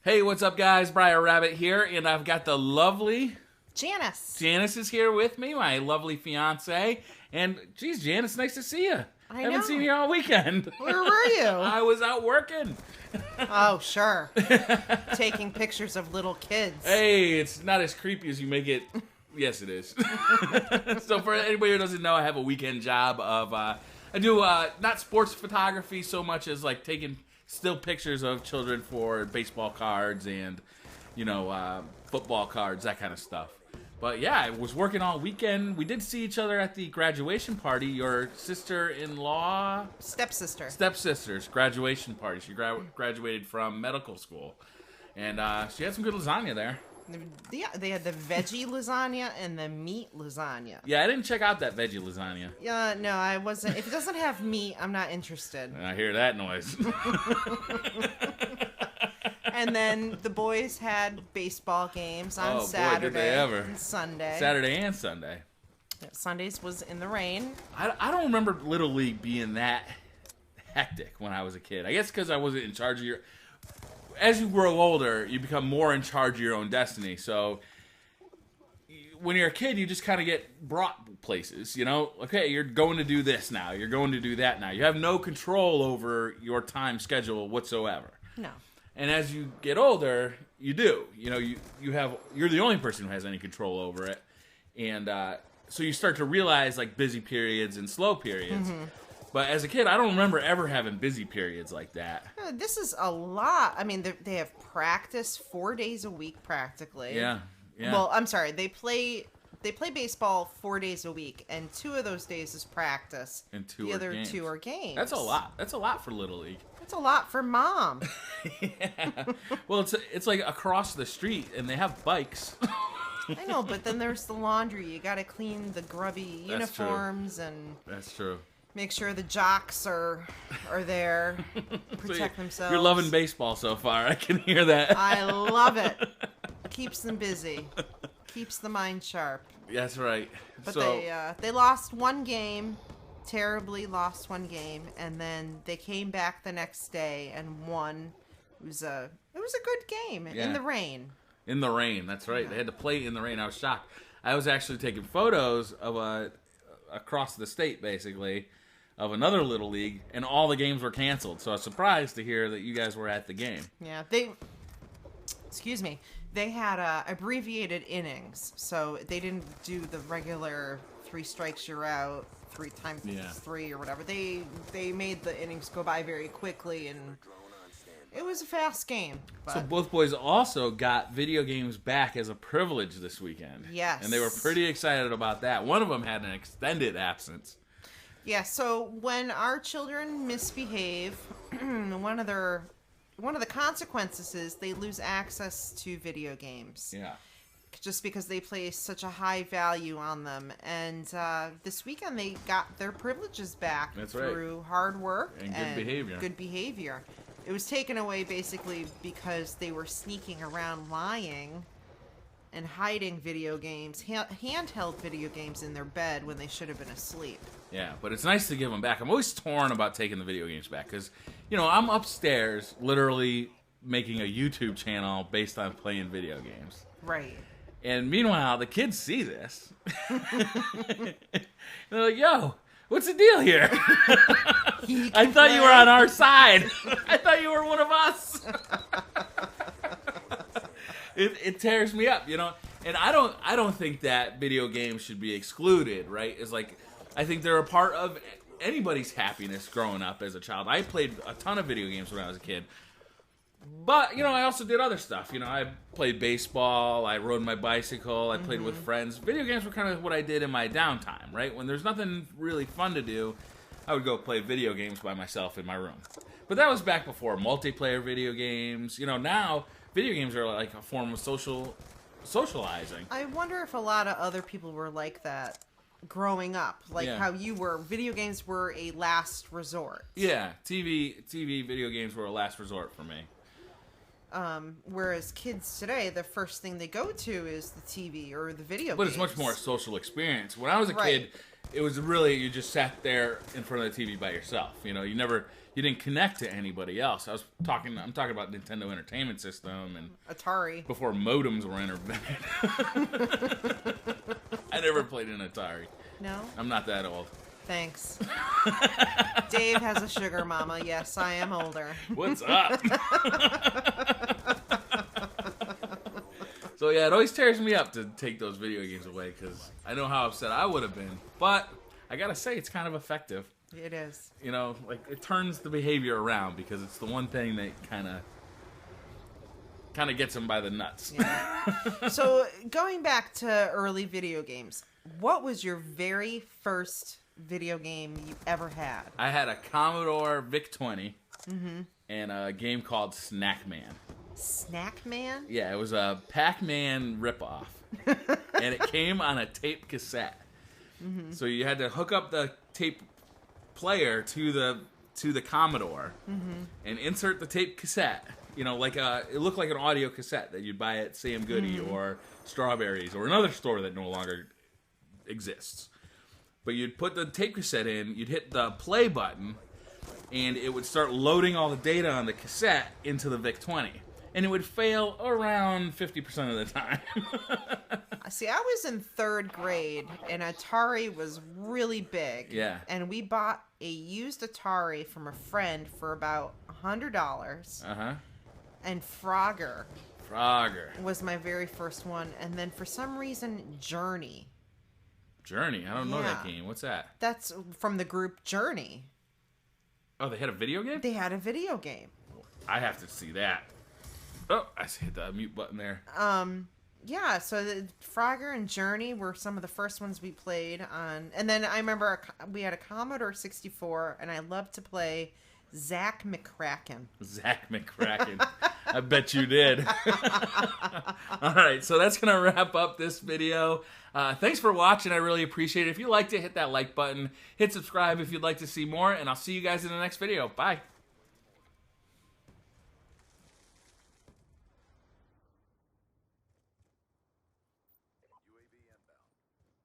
Hey, what's up, guys? BriarRabbit here, and I've got the lovely Janice. Janice is here with me, my lovely fiance. And, geez, Janice, nice to see you. I Haven't know. seen you all weekend. Where were you? I was out working. Oh, sure. Taking pictures of little kids. Hey, it's not as creepy as you make it. Yes, it is. So for anybody who doesn't know, I have a weekend job of, I do not sports photography so much as like taking still pictures of children for baseball cards and, you know, football cards, that kind of stuff. But yeah, I was working all weekend. We did see each other at the graduation party. Your sister-in-law? Stepsister's graduation party. She graduated from medical school. And she had some good lasagna there. Yeah, they had the veggie lasagna and the meat lasagna. Yeah, I didn't check out that veggie lasagna. Yeah, no, I wasn't. If it doesn't have meat, I'm not interested. I hear that noise. And then the boys had baseball games on Saturday. Boy, did they ever. And Sunday. Saturday and Sunday. Yeah, Sundays was in the rain. I don't remember Little League being that hectic when I was a kid. I guess because I wasn't in charge of your... As you grow older, you become more in charge of your own destiny. So when you're a kid, you just kind of get brought places, you know? Okay, you're going to do this now. You're going to do that now. You have no control over your time schedule whatsoever. No. And as you get older, you do. You know, you're the only person who has any control over it. And so you start to realize, like, busy periods and slow periods. Mm-hmm. But as a kid, I don't remember ever having busy periods like that. This is a lot. I mean, they have practice 4 days a week practically. Yeah. Well, I'm sorry. They play baseball 4 days a week, and 2 of those days is practice. And the other games. 2 are games. That's a lot. That's a lot for Little League. That's a lot for Mom. Yeah. Well, it's like across the street, and they have bikes. I know, but then there's the laundry. You got to clean the grubby uniforms and... That's true. Make sure the jocks are there, protect themselves. You're loving baseball so far. I can hear that. I love it. Keeps them busy. Keeps the mind sharp. That's right. But they lost one game, terribly lost one game, and then they came back the next day and won. It was a good game in the rain. In the rain, that's right. Yeah. They had to play in the rain. I was shocked. I was actually taking photos of across the state, basically, of another Little League, and all the games were canceled. So I was surprised to hear that you guys were at the game. Yeah, they had abbreviated innings, so they didn't do the regular 3 strikes you're out, 3 times 3 or whatever. They made the innings go by very quickly, and it was a fast game. But... So both boys also got video games back as a privilege this weekend. Yes. And they were pretty excited about that. One of them had an extended absence. Yeah, so when our children misbehave, one of the consequences is they lose access to video games. Yeah. Just because they place such a high value on them. And this weekend they got their privileges back through hard work and good behavior. It was taken away basically because they were sneaking around lying and hiding video games, handheld video games in their bed when they should have been asleep. Yeah, but it's nice to give them back. I'm always torn about taking the video games back because, you know, I'm upstairs literally making a YouTube channel based on playing video games. Right. And meanwhile, the kids see this. They're like, yo, what's the deal here? I thought you were on our side. I thought you were one of us. It tears me up, you know. And I don't think that video games should be excluded, right? It's like I think they're a part of anybody's happiness growing up as a child. I played a ton of video games when I was a kid. But, you know, I also did other stuff. You know, I played baseball, I rode my bicycle, I played with friends. Video games were kind of what I did in my downtime, right? When there's nothing really fun to do, I would go play video games by myself in my room. But that was back before multiplayer video games. You know, now video games are like a form of socializing. I wonder if a lot of other people were like that growing up, like how you were. Video games were a last resort. Yeah, TV video games were a last resort for me. Whereas kids today, the first thing they go to is the TV or the video games. But it's much more a social experience. When I was a kid, it was really, you just sat there in front of the TV by yourself. You know, you didn't connect to anybody else. I'm talking about Nintendo Entertainment System and Atari. Before modems were invented. I never played an Atari. No? I'm not that old. Thanks. Dave has a sugar mama. Yes, I am older. What's up? So yeah, it always tears me up to take those video games away because I know how upset I would have been. But I gotta say, it's kind of effective. It is. You know, like it turns the behavior around because it's the one thing that kind of gets them by the nuts. Yeah. So going back to early video games, what was your very first video game you ever had? I had a Commodore VIC-20 and a game called Snack Man. Snack Man? Yeah, it was a Pac-Man ripoff, and it came on a tape cassette. So you had to hook up the tape player to the Commodore and insert the tape cassette. You know, like it looked like an audio cassette that you'd buy at Sam Goody or Strawberries or another store that no longer exists. But you'd put the tape cassette in, you'd hit the play button, and it would start loading all the data on the cassette into the VIC-20. And it would fail around 50% of the time. See, I was in 3rd grade, and Atari was really big. Yeah. And we bought a used Atari from a friend for about $100. Uh-huh. And Frogger was my very first one. And then for some reason, Journey. Journey? I don't know that game. What's that? That's from the group Journey. Oh, they had a video game? They had a video game. I have to see that. Oh, I hit the mute button there. Yeah, so the Frogger and Journey were some of the first ones we played on. And then I remember we had a Commodore 64, and I loved to play Zach McCracken. Zach McCracken. I bet you did. All right, so that's going to wrap up this video. Thanks for watching. I really appreciate it. If you liked it, hit that like button. Hit subscribe if you'd like to see more, and I'll see you guys in the next video. Bye.